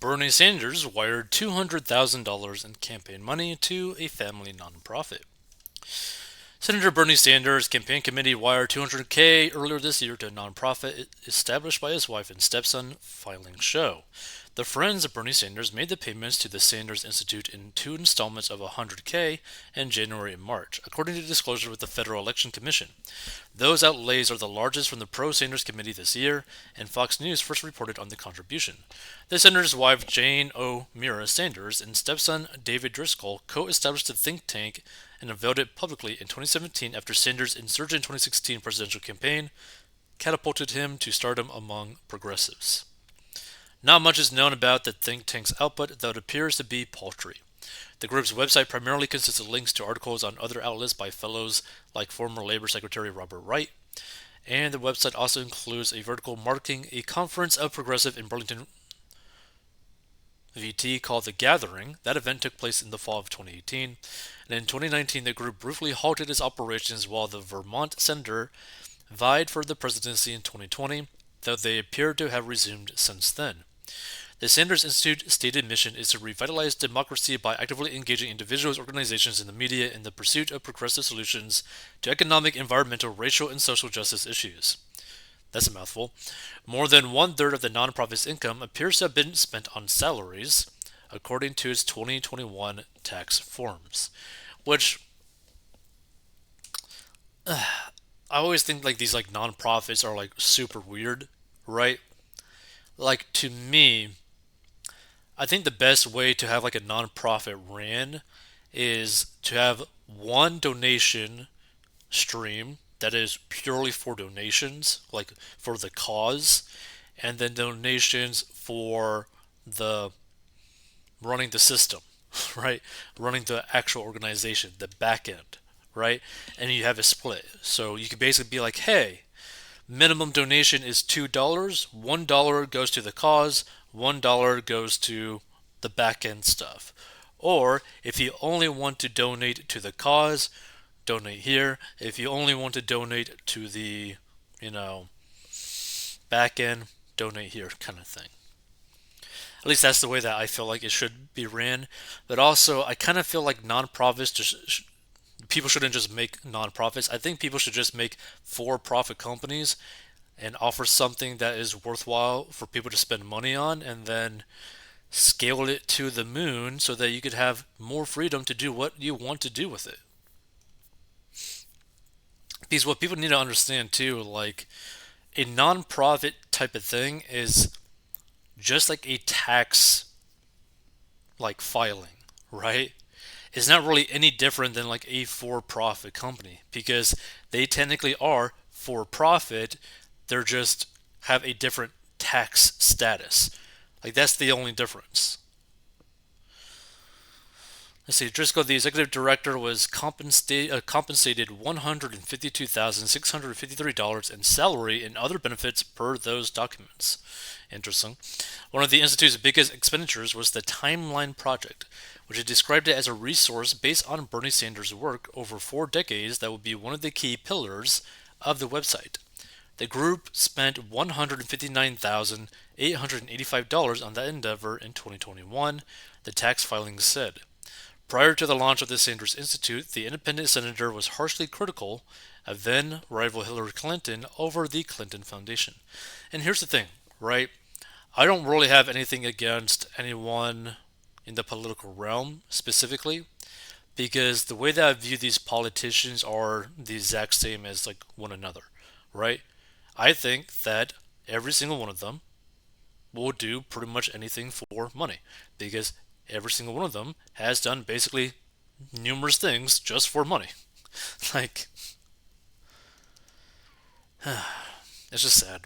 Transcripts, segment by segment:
Bernie Sanders wired $200,000 in campaign money to a family nonprofit. Senator Bernie Sanders' campaign committee wired $200K earlier this year to a nonprofit established by his wife and stepson, Filing Show. The friends of Bernie Sanders made the payments to the Sanders Institute in two installments of $100K in January and March, according to disclosure with the Federal Election Commission. Those outlays are the largest from the pro-Sanders committee this year, and Fox News first reported on the contribution. The senator's wife, Jane O'Meara Sanders, and stepson, David Driscoll, co-established the think tank and unveiled it publicly in 2017 after Sanders' insurgent 2016 presidential campaign catapulted him to stardom among progressives. Not much is known about the think tank's output, though it appears to be paltry. The group's website primarily consists of links to articles on other outlets by fellows like former Labor Secretary Robert Wright, and the website also includes a vertical marking a conference of progressive in Burlington, VT called The Gathering. That event took place in the fall of 2018, and in 2019 the group briefly halted its operations while the Vermont senator vied for the presidency in 2020, though they appear to have resumed since then. The Sanders Institute's stated mission is to revitalize democracy by actively engaging individuals, organizations, and the media in the pursuit of progressive solutions to economic, environmental, racial, and social justice issues. That's a mouthful. More than one-third of the nonprofit's income appears to have been spent on salaries, according to its 2021 tax forms. Which, I always think like these like nonprofits are like super weird, right? Like to me, I think the best way to have like a nonprofit ran is to have one donation stream that is purely for donations, like for the cause, and then donations for the running the system, right? Running the actual organization, the back end, right? And you have a split. So you could basically be like, hey, minimum donation is $2. $1 goes to the cause, $1 goes to the back end stuff. Or if you only want to donate to the cause, donate here. If you only want to donate to the, you know, back end, donate here kind of thing. At least that's the way that I feel like it should be ran. But also, I kind of feel like nonprofits just people shouldn't just make nonprofits. I think people should just make for-profit companies and offer something that is worthwhile for people to spend money on, and then scale it to the moon so that you could have more freedom to do what you want to do with it. Because what people need to understand too, like a non-profit type of thing is just like a tax like filing, right? It's not really any different than like a for-profit company because they technically are for profit. They're just have a different tax status. Like that's the only difference. Let's see. Driscoll, the executive director, was compensated $152,653 in salary and other benefits per those documents. Interesting. One of the Institute's biggest expenditures was the Timeline Project, which it described it as a resource based on Bernie Sanders' work over 4 decades that would be one of the key pillars of the website. The group spent $159,885 on that endeavor in 2021, the tax filings said. Prior to the launch of the Sanders Institute, the independent senator was harshly critical of then rival Hillary Clinton over the Clinton Foundation. And here's the thing, right? I don't really have anything against anyone in the political realm specifically, because the way that I view these politicians are the exact same as like one another, right? I think that every single one of them will do pretty much anything for money because every single one of them has done basically numerous things just for money. Like, it's just sad.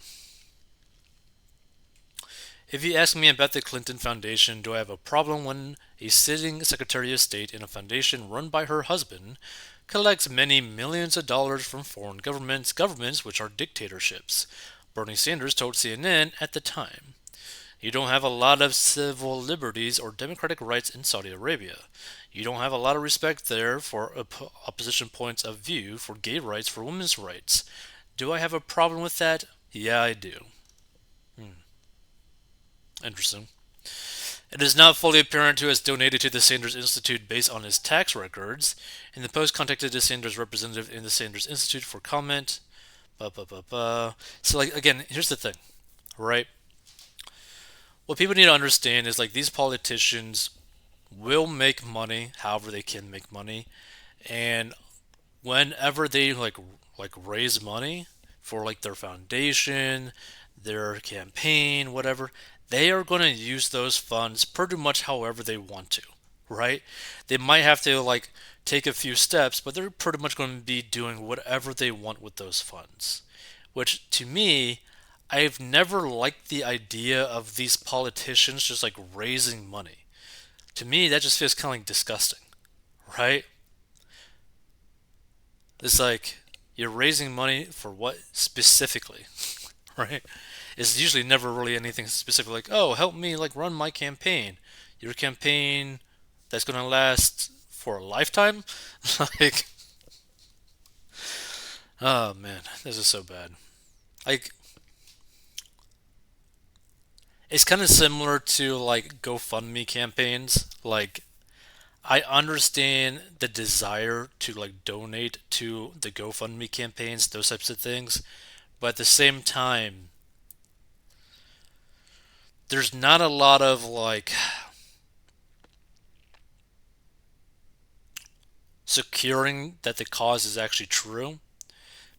If you ask me about the Clinton Foundation, do I have a problem when a sitting Secretary of State in a foundation run by her husband collects many millions of dollars from foreign governments which are dictatorships? Bernie Sanders told CNN at the time. You don't have a lot of civil liberties or democratic rights in Saudi Arabia. You don't have a lot of respect there for opposition points of view, for gay rights, for women's rights. Do I have a problem with that? Yeah, I do. Hmm. Interesting. It is not fully apparent who has donated to the Sanders Institute based on his tax records. In the post, contacted the Sanders representative in the Sanders Institute for comment. Ba, ba, ba, ba. So, like, again, here's the thing, right? What people need to understand is like these politicians will make money however they can make money, and whenever they like raise money for like their foundation, their campaign, whatever, they are going to use those funds pretty much however they want to, right? They might have to like take a few steps, but they're pretty much going to be doing whatever they want with those funds. Which to me, I've never liked the idea of these politicians just like raising money. To me, that just feels kind of like disgusting, right? It's like you're raising money for what specifically, right? It's usually never really anything specific like, oh, help me like run my campaign. Your campaign that's gonna last for a lifetime? Like, oh man, this is so bad. Like, it's kind of similar to like GoFundMe campaigns. Like, I understand the desire to like donate to the GoFundMe campaigns, those types of things, but at the same time, there's not a lot of like securing that the cause is actually true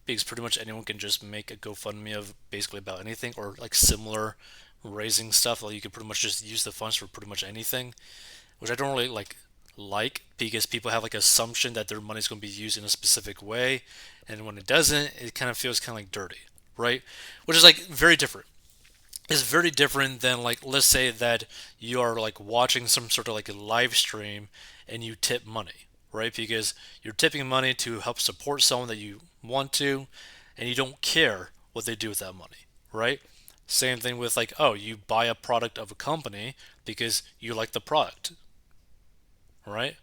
because pretty much anyone can just make a GoFundMe of basically about anything or like similar raising stuff. Like you can pretty much just use the funds for pretty much anything, which I don't really like because people have like assumption that their money is going to be used in a specific way, and when it doesn't, it kind of feels kind of like dirty, right? Which is like very different. It's very different than like let's say that you are like watching some sort of like a live stream and you tip money, right? Because you're tipping money to help support someone that you want to, and you don't care what they do with that money, right? Same thing with like, oh, you buy a product of a company because you like the product, right?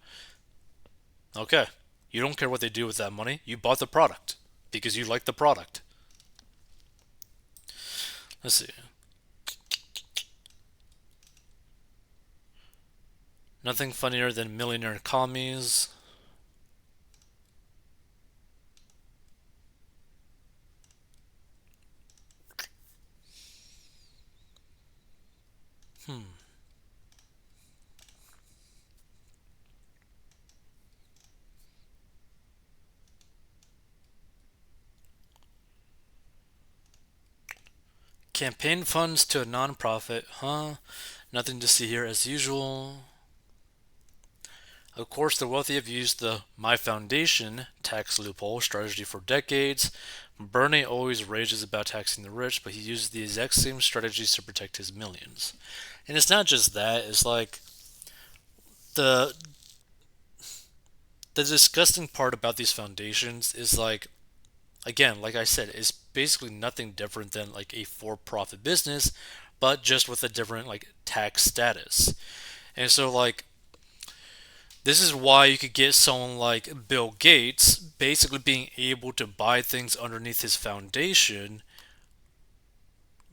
Okay. You don't care what they do with that money. You bought the product because you like the product. Let's see. Nothing funnier than millionaire commies. Hmm. Campaign funds to a nonprofit, huh? Nothing to see here as usual. Of course, the wealthy have used the My Foundation tax loophole strategy for decades. Bernie always rages about taxing the rich, but he uses the exact same strategies to protect his millions. And it's not just that, it's like the the disgusting part about these foundations is like again, like I said, it's basically nothing different than like a for-profit business, but just with a different like tax status. And so like this is why you could get someone like Bill Gates basically being able to buy things underneath his foundation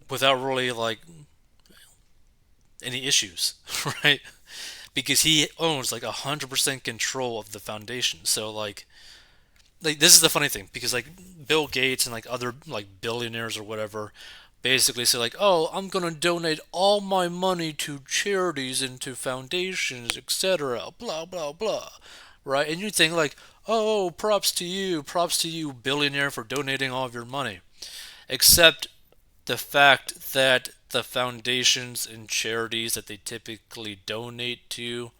without really like any issues, right? Because he owns like 100% control of the foundation. So like this is the funny thing because like Bill Gates and like other like billionaires or whatever basically say like, "Oh, I'm going to donate all my money to charities and to foundations, etc., blah blah blah." Right? And you think like, "Oh, props to you billionaire for donating all of your money." Except the fact that the foundations and charities that they typically donate to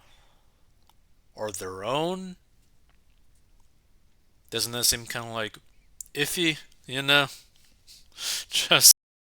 are their own. Doesn't that seem kind of like iffy, you know? Just